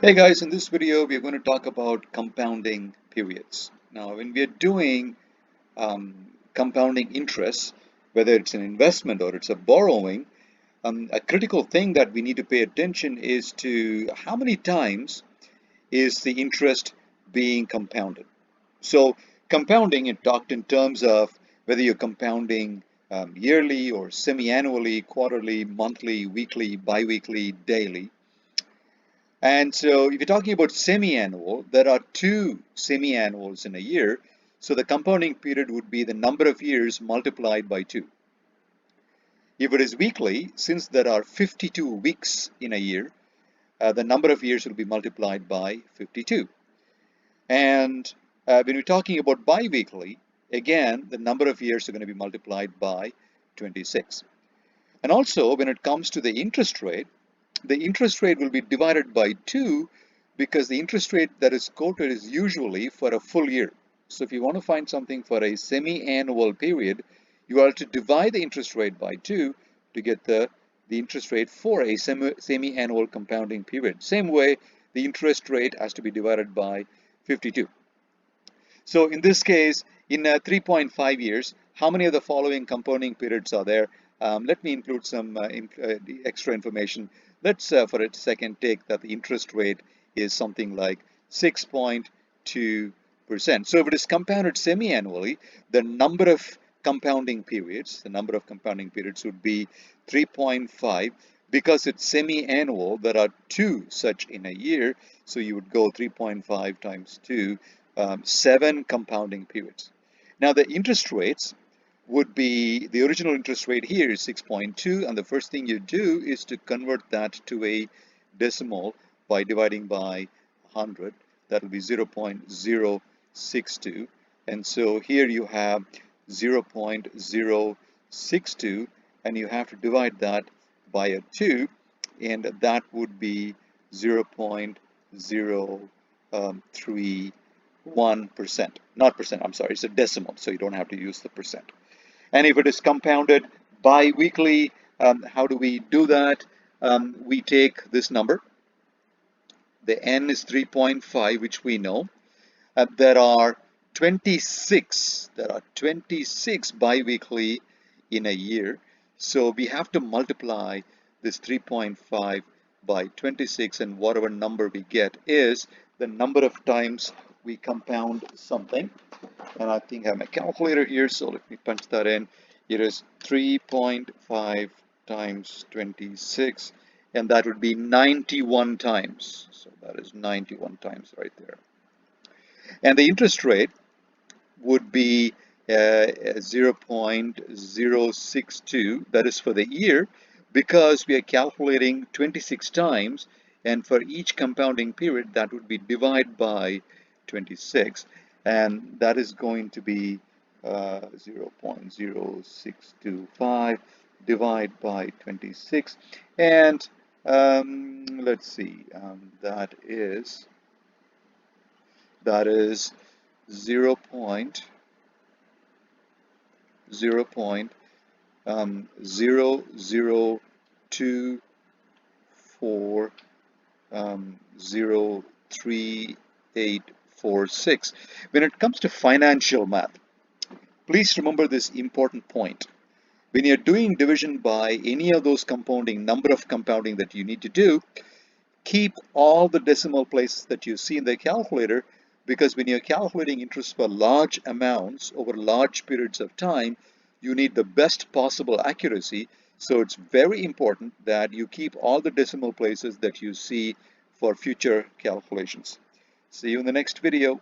Hey guys, in this video we are going to talk about compounding periods. Now, when we are doing compounding interest, whether it's an investment or it's a borrowing, a critical thing that we need to pay attention is to how many times is the interest being compounded. So, compounding, it talked in terms of whether you're compounding yearly or semi-annually, quarterly, monthly, weekly, bi-weekly, daily. And so if you're talking about semi-annual, there are two semi-annuals in a year. So the compounding period would be the number of years multiplied by 2. If it is weekly, since there are 52 weeks in a year, the number of years will be multiplied by 52. And when we're talking about bi-weekly, again, the number of years are going to be multiplied by 26. And also, when it comes to the interest rate will be divided by 2 because the interest rate that is quoted is usually for a full year. So if you want to find something for a semi-annual period, you have to divide the interest rate by 2 to get the interest rate for a semi-annual compounding period. Same way, the interest rate has to be divided by 52. So in this case, in 3.5 years, how many of the following compounding periods are there? Let me include some extra information. Let's, for a second, take that the interest rate is something like 6.2%. So if it is compounded semi-annually, the number of compounding periods would be 3.5. Because it's semi-annual, there are two such in a year, so you would go 3.5 times 2, 7 compounding periods. Now the interest rates would be, the original interest rate here is 6.2, and the first thing you do is to convert that to a decimal by dividing by 100. That will be 0.062, and so here you have 0.062, and you have to divide that by a 2, and that would be 0.031%. Not percent, I'm sorry, it's a decimal, so you don't have to use the percent. And if it is compounded bi-weekly, how do we do that? We take this number. The n is 3.5, which we know. There are 26 bi-weekly in a year. So we have to multiply this 3.5 by 26, and whatever number we get is the number of times we compound something. And I think I have my calculator here, so let me punch that in. It is 3.5 times 26, and that would be 91 times. So that is 91 times right there. And the interest rate would be 0.062, that is for the year, because we are calculating 26 times, and for each compounding period that would be divided by 26, and that is going to be 0.0625 divided by 26, and let's see, that is 0.002403846. When it comes to financial math, please remember this important point. When you're doing division by any of those number of compounding that you need to do, keep all the decimal places that you see in the calculator, because when you're calculating interest for large amounts over large periods of time, you need the best possible accuracy. So it's very important that you keep all the decimal places that you see for future calculations. See you in the next video.